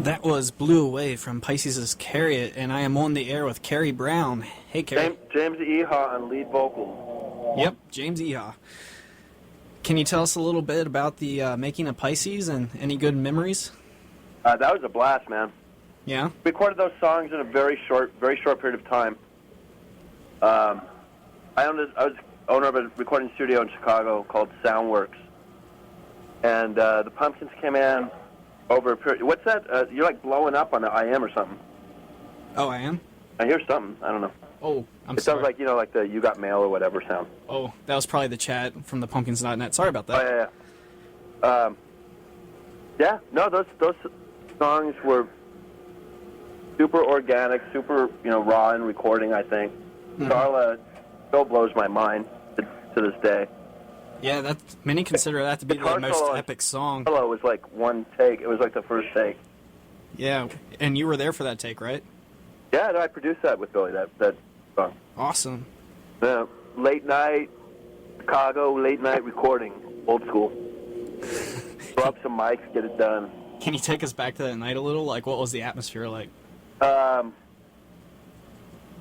That was Blew Away from Pisces' Iscariot, and I am on the air with Kerry Brown. Hey, Kerry. James Eha on lead vocals. Yep, James Eha. Can you tell us a little bit about the making of Pisces and any good memories? That was a blast, man. Yeah? Recorded those songs in a very short period of time. I was owner of a recording studio in Chicago called Soundworks. And the Pumpkins came in over a period. What's that? You're like blowing up on the IM or something. Oh, I am? I hear something. I don't know. Oh, I'm It sorry. sounds like, like the You Got Mail or whatever sound. Oh, that was probably the chat from the Pumpkins.net. Sorry about that. Oh, yeah. No, those songs were super organic, super, raw in recording, I think. Darla still blows my mind to this day. Yeah, many consider that to be the most epic song. Solo was like one take. It was like the first take. Yeah, and you were there for that take, right? Yeah, no, I produced that with Billy, that song. Awesome. Late night, Chicago, late night recording, old school. Throw up some mics, get it done. Can you take us back to that night a little? Like, what was the atmosphere like? It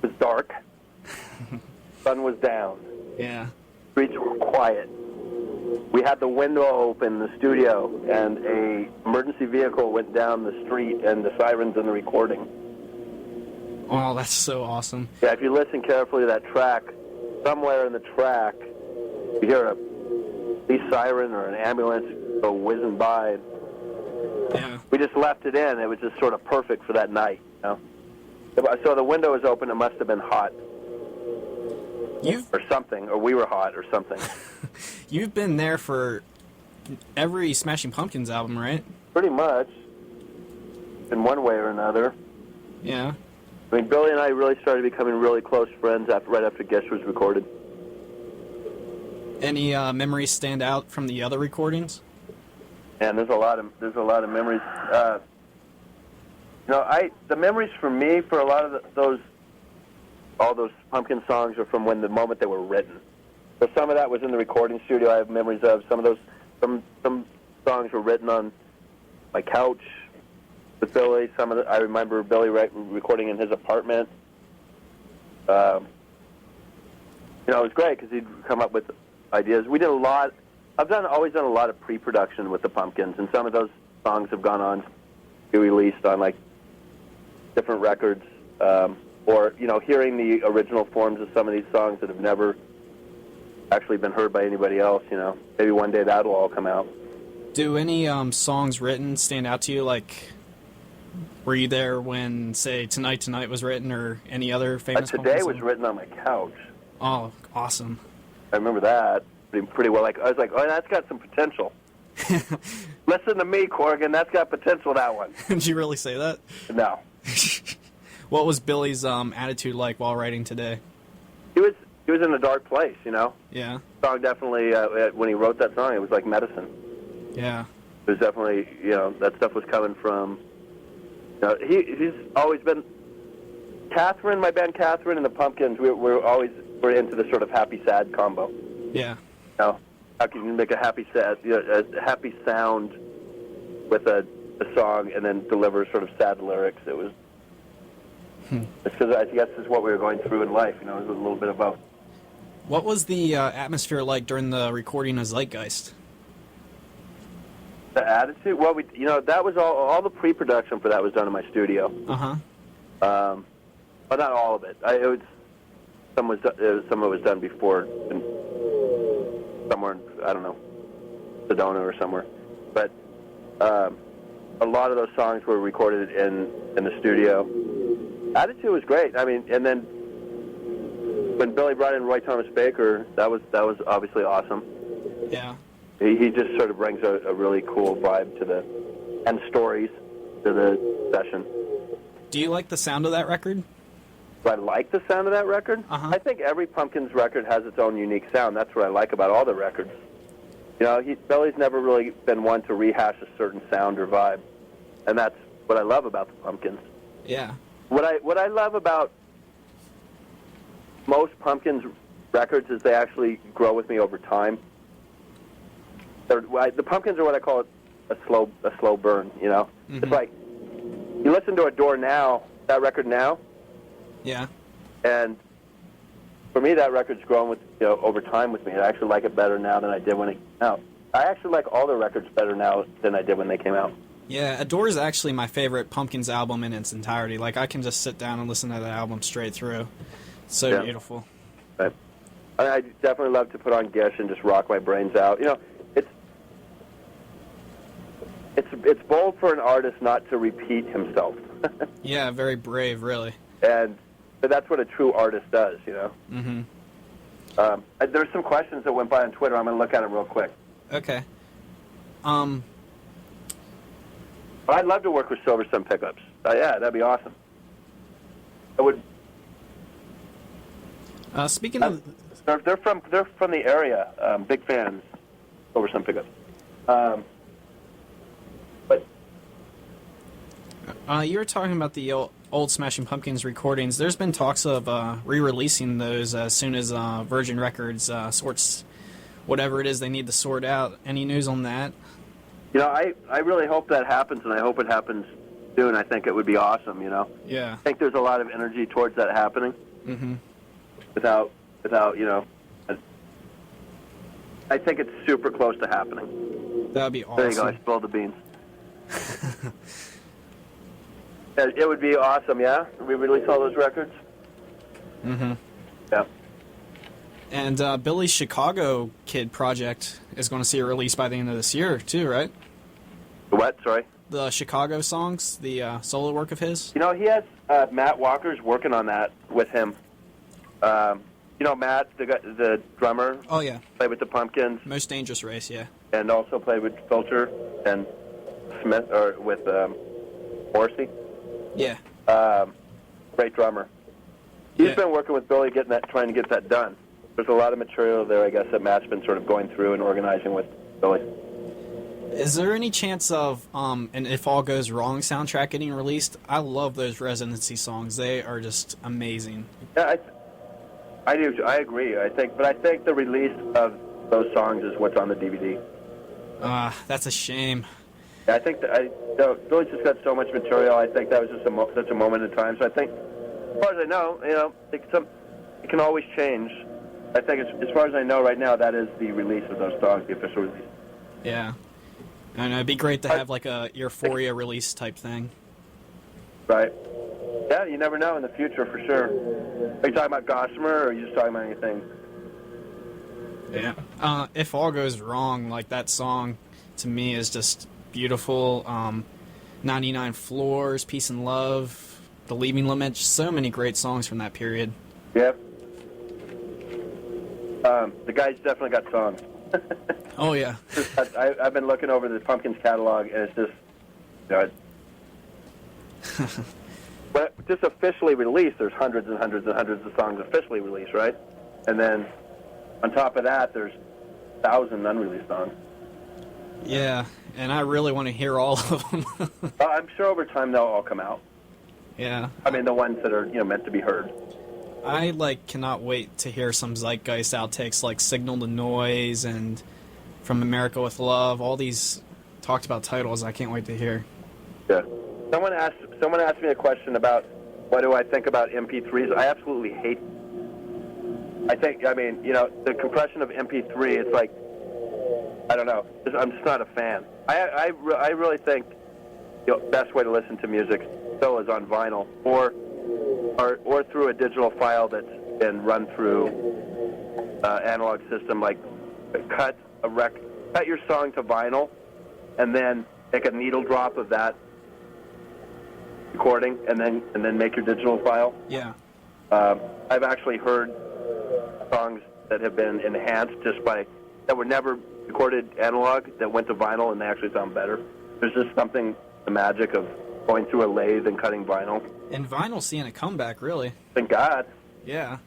was dark. Sun was down. Yeah. Streets were quiet. We had the window open in the studio, and a emergency vehicle went down the street, and the sirens in the recording. Oh, that's so awesome. Yeah, if you listen carefully to that track, somewhere in the track, you hear a police siren or an ambulance go whizzing by. Yeah. We just left it in. It was just sort of perfect for that night. So the window was open. It must have been hot. Or something, or we were hot, or something. You've been there for every Smashing Pumpkins album, right? Pretty much, in one way or another. Yeah. I mean, Billy and I really started becoming really close friends right after Guess was recorded. Any memories stand out from the other recordings? And there's a lot of memories. The memories for me for a lot of all those Pumpkin songs are from the moment they were written. So some of that was in the recording studio. I have memories of some songs were written on my couch with Billy. I remember Billy recording in his apartment. It was great because he'd come up with ideas. We did a lot. I've always done a lot of pre-production with the Pumpkins, and some of those songs have gone on to be released on like different records. Or, hearing the original forms of some of these songs that have never actually been heard by anybody else, Maybe one day that'll all come out. Do any songs written stand out to you? Like, were you there when, say, Tonight was written or any other famous Today was written on my couch. Oh, awesome. I remember that pretty well. I was like, oh, that's got some potential. Listen to me, Corrigan. That's got potential, that one. Did you really say that? No. What was Billy's attitude like while writing Today? He was in a dark place, Yeah. The song definitely, when he wrote that song, it was like medicine. Yeah. It was definitely, that stuff was coming from, he's always been, Catherine, my band Catherine and the Pumpkins, we're into the sort of happy-sad combo. Yeah. How can you make a happy sound with a song and then deliver sort of sad lyrics? It was, it's because I guess this is what we were going through in life, it was a little bit of both. What was the atmosphere like during the recording of Zeitgeist? The attitude? Well, that was all the pre-production for that was done in my studio. Uh-huh. But not all of it. Some of it was done before, somewhere, I don't know, Sedona or somewhere. But a lot of those songs were recorded in the studio. Attitude was great. I mean, and then when Billy brought in Roy Thomas Baker, that was obviously awesome. Yeah. He just sort of brings a really cool vibe and stories to the session. Do you like the sound of that record? Do I like the sound of that record? Uh-huh. I think every Pumpkins record has its own unique sound. That's what I like about all the records. Billy's never really been one to rehash a certain sound or vibe, and that's what I love about the Pumpkins. Yeah. What I love about most Pumpkins records is they actually grow with me over time. The Pumpkins are what I call a slow burn. Mm-hmm. It's like you listen to Adore Now, that record now, Yeah. and for me, that record's grown with over time with me. I actually like it better now than I did when it came out. I actually like all the records better now than I did when they came out. Yeah, Adore is actually my favorite Pumpkins album in its entirety. Like, I can just sit down and listen to that album straight through. So beautiful. Right. I definitely love to put on Gish and just rock my brains out. It's bold for an artist not to repeat himself. Yeah, very brave, really. But that's what a true artist does, Mm-hmm. There's some questions that went by on Twitter. I'm going to look at them real quick. Okay. I'd love to work with Silver Sun Pickups. Yeah, that'd be awesome. I would. Speaking of, they're from the area. Big fans, Silver Sun Pickups. But you were talking about the old Smashing Pumpkins recordings. There's been talks of re-releasing those as soon as Virgin Records sorts whatever it is they need to sort out. Any news on that? I really hope that happens, and I hope it happens soon. I think it would be awesome. Yeah. I think there's a lot of energy towards that happening. Mm-hmm. Without I think it's super close to happening. That would be awesome. There you go. I spilled the beans. It would be awesome, yeah? We release all those records? Mm-hmm. Yeah. And Billy's Chicago Kid project is going to see a release by the end of this year, too, right? What? Sorry? The Chicago songs, the solo work of his? He has Matt Walker's working on that with him. Matt, the drummer. Oh, yeah. Played with the Pumpkins. Most Dangerous Race, yeah. And also played with Filter and Smith, or with Morrissey. Yeah. Great drummer. He's been working with Billy trying to get that done. There's a lot of material there, I guess, that Matt's been sort of going through and organizing with Billy. Is there any chance of an If All Goes Wrong soundtrack getting released? I love those Residency songs. They are just amazing. Yeah, I do. I agree. I think the release of those songs is what's on the DVD. That's a shame. Yeah, I think Billy's just got so much material. I think that was just such a moment in time. So I think, as far as I know, it can always change. I think, as far as I know right now, that is the release of those songs, the official release. Yeah. I know, it'd be great to have like a Euphoria release type thing. Right. Yeah, you never know in the future for sure. Are you talking about Gossamer, or are you just talking about anything? Yeah. If All Goes Wrong, like that song, to me is just beautiful. 99 Floors, Peace and Love, The Leaving Lament, so many great songs from that period. Yep. The guy's definitely got songs. Oh, yeah. I've been looking over the Pumpkins catalog, and it's just, but just officially released, there's hundreds and hundreds and hundreds of songs officially released, right? And then on top of that, there's 1,000 unreleased songs. Yeah, and I really want to hear all of them. I'm sure over time they'll all come out. Yeah. I mean, the ones that are meant to be heard. I cannot wait to hear some Zeitgeist outtakes like Signal to Noise and From America with Love. All these talked about titles I can't wait to hear. Yeah. Someone asked me a question about what do I think about MP3s. I absolutely hate them. The compression of MP3, it's like, I don't know. I'm just not a fan. I really think the best way to listen to music still is on vinyl or through a digital file that's been run through analog system. Like cut your song to vinyl, and then take a needle drop of that recording, and then make your digital file. Yeah. I've actually heard songs that have been enhanced that were never recorded analog that went to vinyl, and they actually sound better. There's just something, the magic of going through a lathe and cutting vinyl. And vinyl seeing a comeback, really. Thank God. Yeah.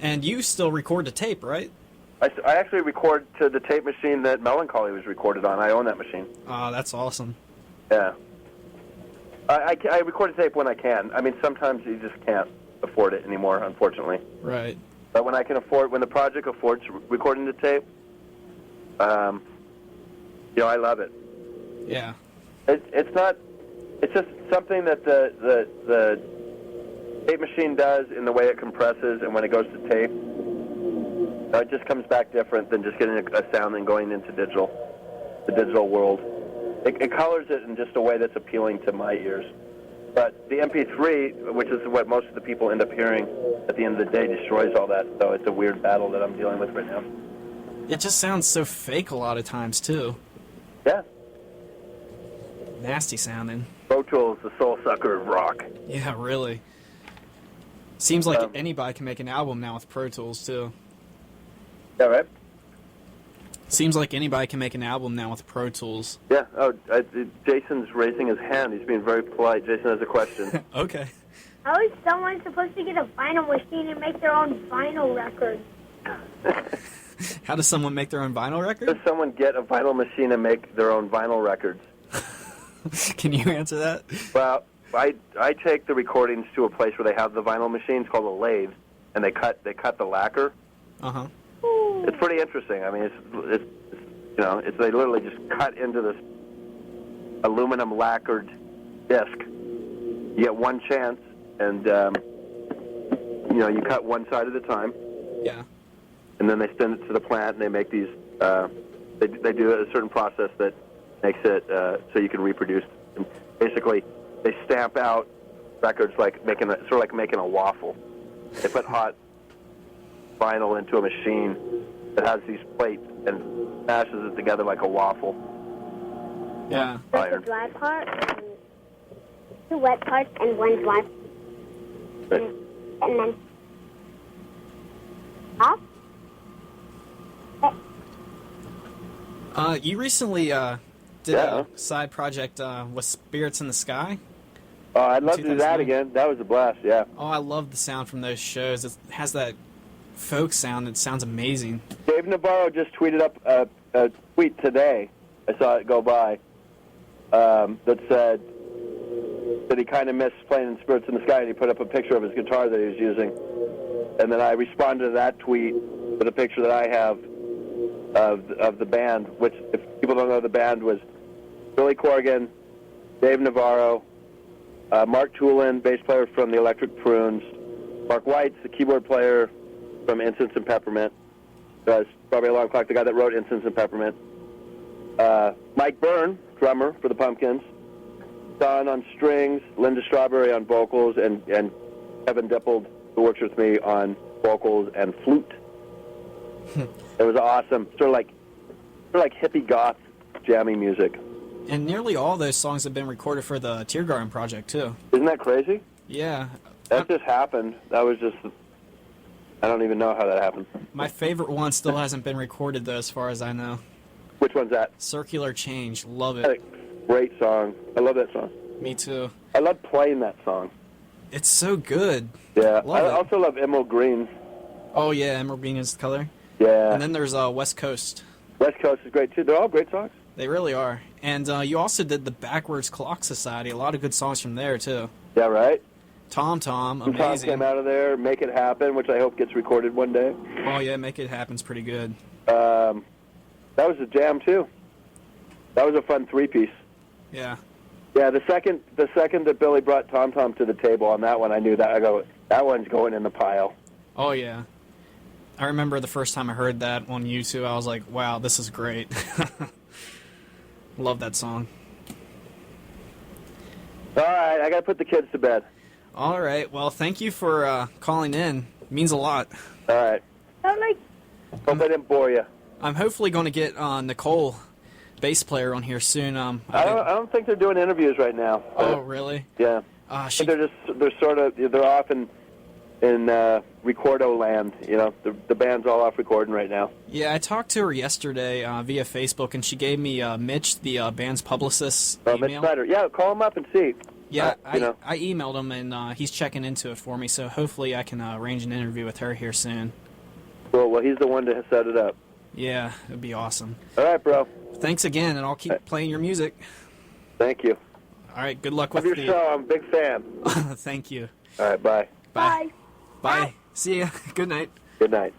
And you still record to tape, right? I actually record to the tape machine that Melancholy was recorded on. I own that machine. Oh, that's awesome. Yeah. I record to tape when I can. I mean, sometimes you just can't afford it anymore, unfortunately. Right. But when the project affords recording to tape, I love it. Yeah. It's not It's just something that the tape machine does in the way it compresses, and when it goes to tape, it just comes back different than just getting a sound and going into the digital world. It colors it in just a way that's appealing to my ears. But the MP3, which is what most of the people end up hearing at the end of the day, destroys all that. So it's a weird battle that I'm dealing with right now. It just sounds so fake a lot of times, too. Yeah. Nasty sounding. Pro Tools, the soul sucker of rock. Yeah, really. Seems like anybody can make an album now with Pro Tools, too. Yeah, right? Seems like anybody can make an album now with Pro Tools. Yeah. Oh, Jason's raising his hand. He's being very polite. Jason has a question. Okay. How is someone supposed to get a vinyl machine and make their own vinyl record? How does someone make their own vinyl record? Does someone get a vinyl machine and make their own vinyl records? Can you answer that? Well, I take the recordings to a place where they have the vinyl machines called a lathe, and they cut the lacquer. Uh-huh. It's pretty interesting. I mean, it's they literally just cut into this aluminum lacquered disc. You get one chance, and you cut one side at a time. Yeah. And then they send it to the plant, and they make these. They do a certain process that makes it so you can reproduce. And basically, they stamp out records like making a waffle. They put hot vinyl into a machine that has these plates and smashes it together like a waffle. Yeah. There's a dry part, and two wet parts, and one dry. Right. And then off. You recently did Yeah. a side project with Spirits in the Sky. Oh, I'd love to do that 2009. again. That was a blast, yeah. Oh, I love the sound from those shows. It has that folk sound that sounds amazing. Dave Navarro just tweeted up a tweet today. I saw it go by that said that he kind of missed playing in Spirits in the Sky, and he put up a picture of his guitar that he was using. And then I responded to that tweet with a picture that I have of the band, which, if people don't know, the band was Billy Corgan, Dave Navarro, Mark Toolin, bass player from the Electric Prunes, Mark White's the keyboard player from Incense and Peppermint. That's probably Alarm Clock, the guy that wrote Incense and Peppermint. Mike Byrne, drummer for the Pumpkins. Don on strings, Linda Strawberry on vocals, and Kevin Dippold, who works with me on vocals and flute. It was awesome. Sort of like hippie goth jammy music. And nearly all those songs have been recorded for the Teargarden project, too. Isn't that crazy? Yeah. That just happened. That was just... I don't even know how that happened. My favorite one still hasn't been recorded, though, as far as I know. Which one's that? Circular Change. Love That's it. a great song. I love that song. Me too. I love playing that song. It's so good. Yeah. Love I it. also love Emerald Green. Oh, yeah, Emerald Green is the color. Yeah. And then there's West Coast. West Coast is great, too. They're all great songs. They really are. And you also did the Backwards Clock Society. A lot of good songs from there, too. Yeah, right? Tom, Tom amazing. came out of there. Make It Happen, which I hope gets recorded one day. Oh, yeah, Make It Happen's pretty good. That was a jam, too. That was a fun three-piece. Yeah. Yeah, the second that Billy brought Tom to the table on that one, I knew that. I go, that one's going in the pile. Oh, yeah. I remember the first time I heard that on YouTube, I was like, wow, this is great. Love that song. All right, I got to put the kids to bed. All right. Well, thank you for calling in. It means a lot. All right. Sound like Hope I didn't bore you. I'm hopefully going to get Nicole, bass player, on here soon. I don't think they're doing interviews right now. Oh, really? Yeah. I think they're off in Recordo land. You know, the band's all off recording right now. Yeah, I talked to her yesterday via Facebook, and she gave me Mitch, the band's publicist, Mitch email. Snyder. Yeah, call him up and see. Yeah, you know. I emailed him, and he's checking into it for me, so hopefully I can arrange an interview with her here soon. Cool. Well, he's the one to set it up. Yeah, it would be awesome. All right, bro. Thanks again, and I'll keep playing your music. Thank you. All right, good luck with Love your show. I'm a big fan. Thank you. All right, bye. Bye. bye. Bye. See ya. Good night. Good night.